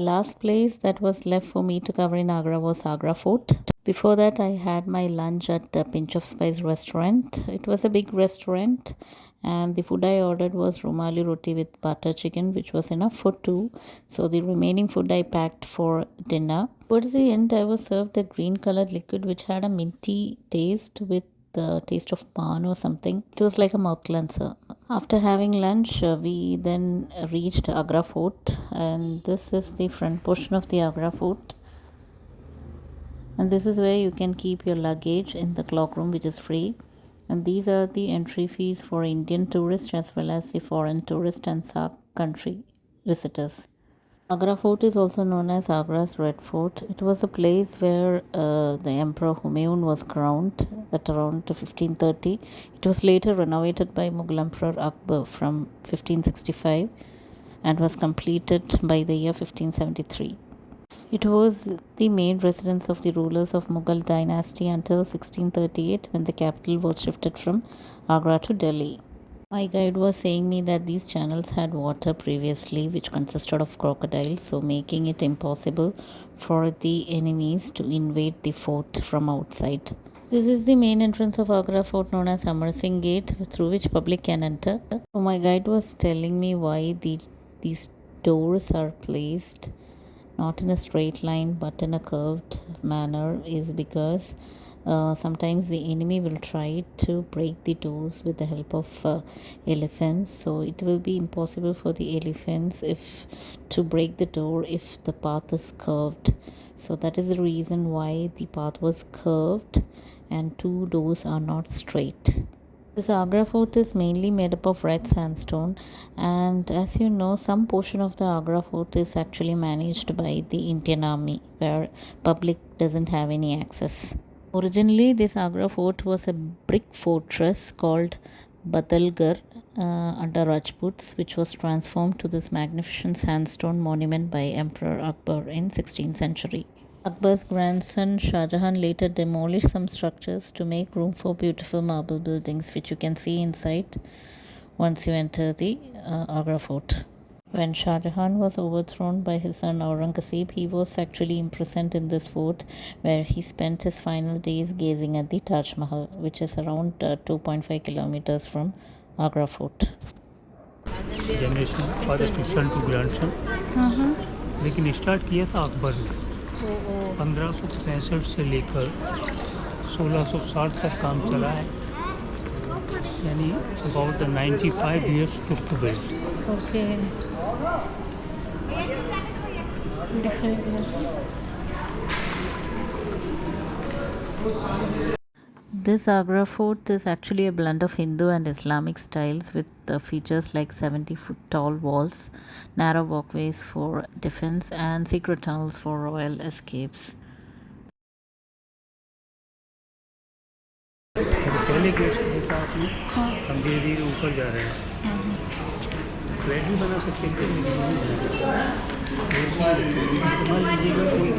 Last place that was left for me to cover in Agra was Agra Fort. Before that, I had my lunch at the Pinch of Spice restaurant. It was a big restaurant, and the food I ordered was Rumali roti with butter chicken, which was enough for two. So the remaining food I packed for dinner. Towards the end, I was served a green colored liquid which had a minty taste with the taste of pan or something. It was like a mouth cleanser. After having lunch, we then reached Agra Fort, and this is the front portion of the Agra Fort. And this is where you can keep your luggage in the cloak room, which is free. And these are the entry fees for Indian tourists as well as the foreign tourists and SAARC country visitors. Agra Fort is also known as Agra's Red Fort. It was a place where the Emperor Humayun was crowned at around 1530. It was later renovated by Mughal Emperor Akbar from 1565 and was completed by the year 1573. It was the main residence of the rulers of Mughal dynasty until 1638 when the capital was shifted from Agra to Delhi. My guide was saying me that these channels had water previously which consisted of crocodiles, so making it impossible for the enemies to invade the fort from outside. This is the main entrance of Agra Fort known as Amar Singh Gate, through which public can enter. So my guide was telling me why these doors are placed not in a straight line but in a curved manner is because sometimes the enemy will try to break the doors with the help of elephants, so it will be impossible for the elephants if to break the door if the path is curved. So that is the reason why the path was curved and two doors are not straight. This Agra fort is mainly made up of red sandstone, and as you know, some portion of the Agra fort is actually managed by the Indian Army where public doesn't have any access. Originally, this Agra fort was a brick fortress called Badalgarh under Rajputs, which was transformed to this magnificent sandstone monument by Emperor Akbar in 16th century. Akbar's grandson Shah Jahan later demolished some structures to make room for beautiful marble buildings, which you can see inside once you enter the Agra fort. When Shah Jahan was overthrown by his son Aurangzeb, he was actually imprisoned in this fort where he spent his final days gazing at the Taj Mahal, which is around 2.5 kilometers from Agra fort. Generation father to son to grandson, लेकिन start किया था अकबर ने 1565 से लेकर 1660 तक काम चला है, यानी about 95 years took to build. Okay. This Agra fort is actually a blend of Hindu and Islamic styles with features like 70-foot tall walls, narrow walkways for defense, and secret tunnels for royal escapes. पहले gate से देखा आपने, हम धीरे धीरे ऊपर जा रहे हैं, फ्लैट भी बना सकते हैं, मान लीजिएगा कोई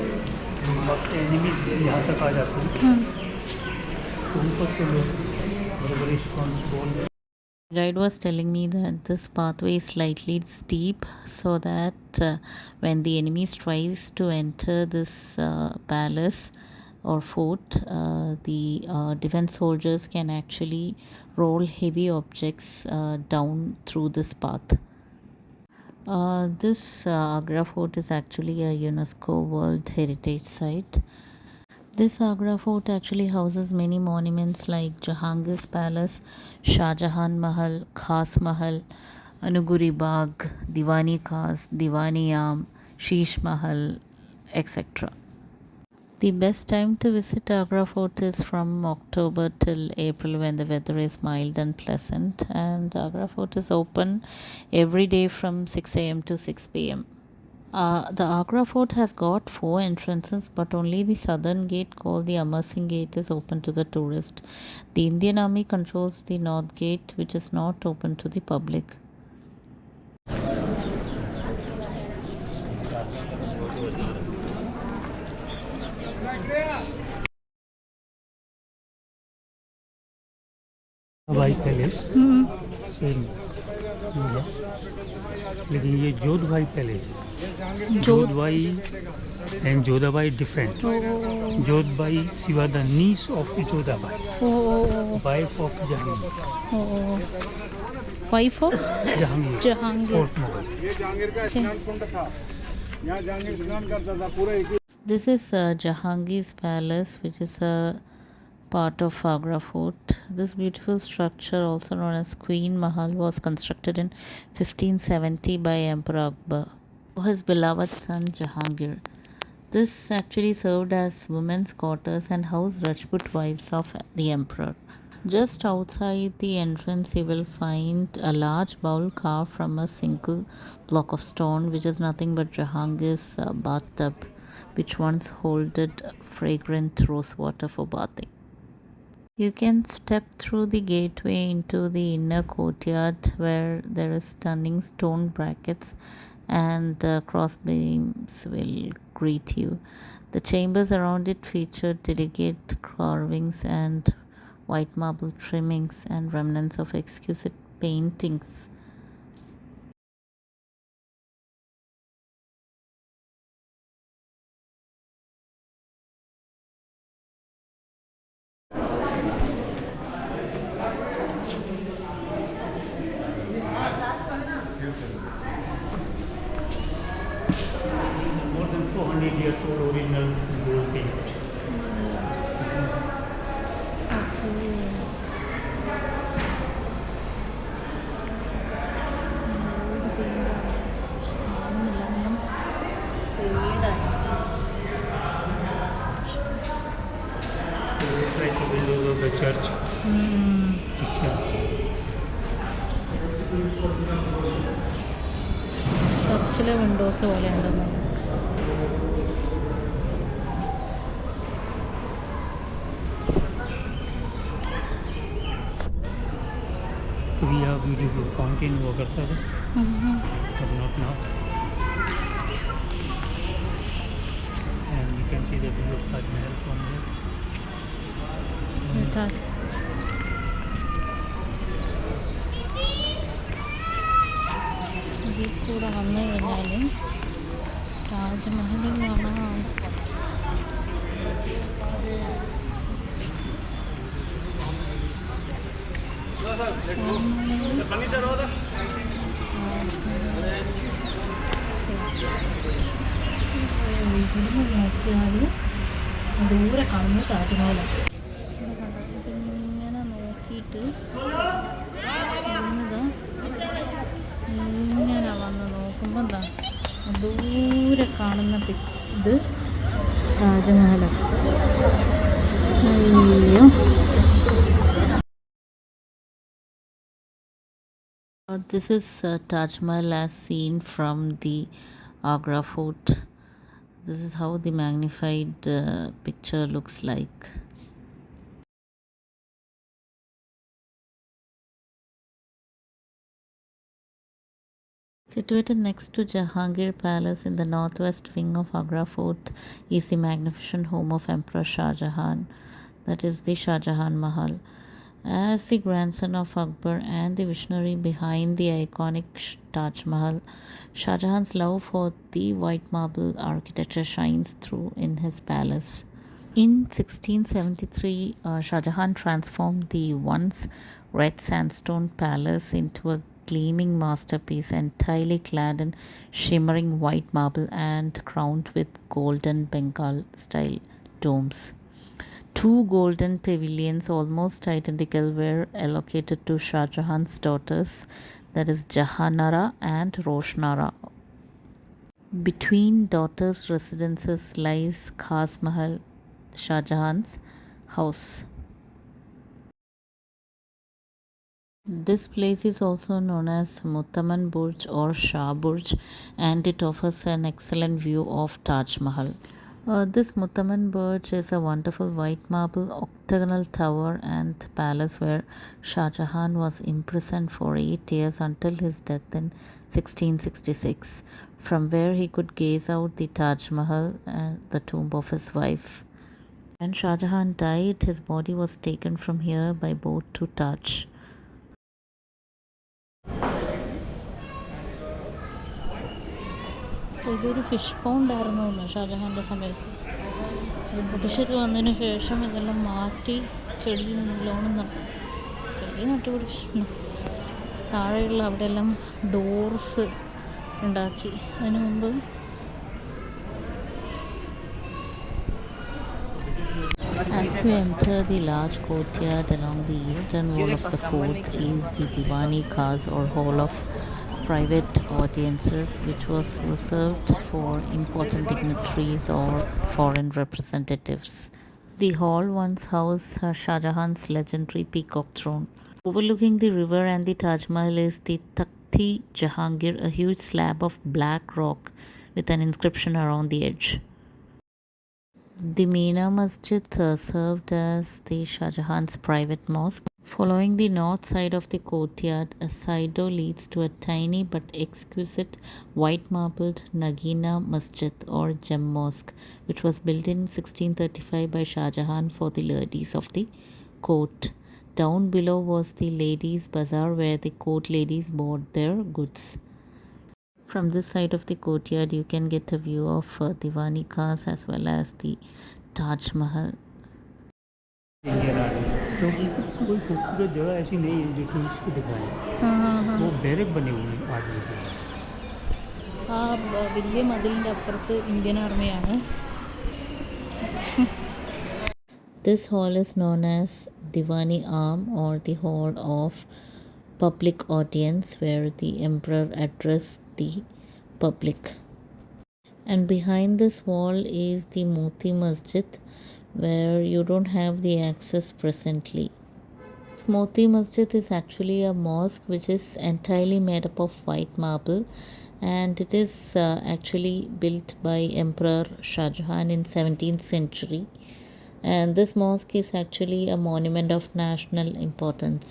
वक्त एनिमीज यहाँ तक आ जाते हैं तो ऊपर के लोग बड़े बड़े स्टोन्स बोल. Guide was telling me that this pathway is slightly steep so that when the enemy tries to enter this palace or fort, the defense soldiers can actually roll heavy objects down through this path. This Agra fort is actually a UNESCO World Heritage Site. This Agra fort actually houses many monuments like Jahangir's Palace, Shah Jahan Mahal, Khas Mahal, Anuguri Bagh, Diwani Khas, Diwani Am, Sheesh Mahal, etc. The best time to visit Agra fort is from October till April when the weather is mild and pleasant, and Agra fort is open every day from 6 a.m. to 6 p.m. The Agra fort has got 4 entrances, but only the southern gate called the Amar Singh Gate is open to the tourist. The Indian Army controls the north gate, which is not open to the public. White Palace, same. लेकिन ये Jodhbai palace है। Jodhbai and Jodhabai different. Jodhbai she was the niece of Jodhabai, wife of Jahangir. Wife of Jahangir Jahangir. Fourth Mughal. ये जहांगीर का स्नान कुंड था, यहाँ जहांगीर स्नान करता था पूरा एक ही। This is Jahangir's palace, which is a part of Agra fort. This beautiful structure, also known as Queen Mahal, was constructed in 1570 by Emperor Akbar for his beloved son Jahangir. This actually served as women's quarters and housed Rajput wives of the emperor. Just outside the entrance, you will find a large bowl carved from a single block of stone, which is nothing but Jahangir's bathtub, which once holded fragrant rose water for bathing. You can step through the gateway into the inner courtyard where there is stunning stone brackets and cross beams will greet you. The chambers around it feature delicate carvings and white marble trimmings and remnants of exquisite paintings. More than 400 years old original gold paint. So it's like the windows of the church. Picture. ചർച്ചിലെ windows പോലെ ഉണ്ടെന്ന്. तो भी यहाँ beautiful fountain हुआ करता था, but not now. And you can see the view of Taj Mahal from there. ഇതിൽ കൂടെ വന്നു കഴിഞ്ഞാൽ താജ്മഹൽ കാണാം. ഇവിടുന്ന് നോക്കിയാൽ ദൂരെ കാണുന്ന താജ്മഹലാണ്. ഇതിങ്ങനെ നോക്കിയിട്ട് ഇങ്ങനെ വന്ന് നോക്കുമ്പോൾ എന്താ ദൂരെ കാണുന്ന ഇത് താജ്മഹലാണ്. അയ്യോ. This is Taj Mahal as seen from the Agra fort. This is how the magnified picture looks like. Situated next to Jahangir Palace in the northwest wing of Agra Fort is the magnificent home of Emperor Shah Jahan, that is the Shah Jahan Mahal. As the grandson of Akbar and the visionary behind the iconic Taj Mahal, Shah Jahan's love for the white marble architecture shines through in his palace. In 1673, Shah Jahan transformed the once red sandstone palace into a gleaming masterpiece entirely clad in shimmering white marble and crowned with golden Bengal style domes. Two golden pavilions, almost identical, were allocated to Shah Jahan's daughters, that is Jahanara and Roshnara. Between daughters' residences lies Khas Mahal, Shah Jahan's house. This place is also known as Muttaman Burj or Shah Burj, and it offers an excellent view of Taj Mahal. This Muttaman Burj is a wonderful white marble octagonal tower and palace where Shah Jahan was imprisoned for 8 years until his death in 1666, from where he could gaze out the Taj Mahal and the tomb of his wife. When Shah Jahan died, his body was taken from here by boat to Taj. ഇതൊരു fish പോണ്ടായിരുന്നു തോന്നുന്നു ഷാജഹാൻ്റെ സമയത്ത്. അത് Britisher വന്നതിന് ശേഷം ഇതെല്ലാം മാറ്റി ചെടി നട്ടുപിടിപ്പിച്ചിട്ടുണ്ട്. താഴെയുള്ള അവിടെയെല്ലാം ഡോർസ് ഉണ്ടാക്കി. അതിനു മുമ്പ് as we enter the large courtyard along the eastern wall of the fort is the Diwani Khas or hall of private audiences, which was reserved for important dignitaries or foreign representatives. The hall once housed Shah Jahan's legendary peacock throne. Overlooking the river and the Taj Mahal is the Takhti Jahangir, a huge slab of black rock with an inscription around the edge. The Meena Masjid served as the Shah Jahan's private mosque. Following the north side of the courtyard, a side door leads to a tiny but exquisite white marbled Nagina Masjid or Gem Mosque, which was built in 1635 by Shah Jahan for the ladies of the court. Down below was the ladies' bazaar where the court ladies bought their goods. From this side of the courtyard you can get a view of Diwani Khas as well as the Taj Mahal. Indian army, क्योंकि कोई खूबसूरत जगह ऐसी नहीं है जो tourist को दिखाए। वो बैरक बने हुए हैं आर्मी के। ആ വലിയ മതിലിൻ്റെ അപ്പുറത്ത് Indian ആർമിയാണ്. This hall is known as Diwani Arm or the Hall of Public Audience, where the emperor addressed the public. And behind this wall is the Moti Masjid, where you don't have the access presently. This Moti Masjid is actually a mosque which is entirely made up of white marble, and it is actually built by Emperor Shah Jahan in 17th century. And this mosque is actually a monument of national importance.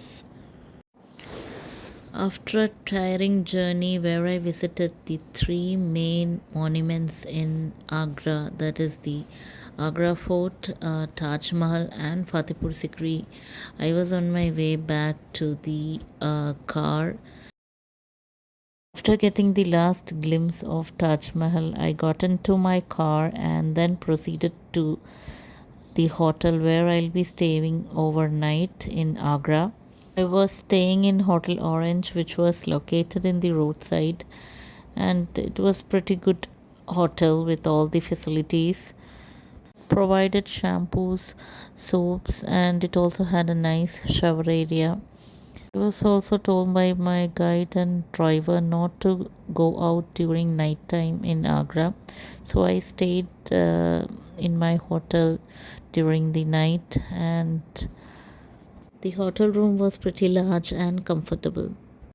After a tiring journey where I visited the three main monuments in Agra, that is the Agra Fort, Taj Mahal and Fatehpur Sikri, I was on my way back to the car. After getting the last glimpse of Taj Mahal, I got into my car and then proceeded to the hotel where I'll be staying overnight in Agra. I was staying in Hotel Orange, which was located in the roadside, and it was pretty good hotel with all the facilities. Provided shampoos, soaps, and it also had a nice shower area. I was also told by my guide and driver not to go out during night time in Agra, so I stayed in my hotel during the night, and the hotel room was pretty large and comfortable.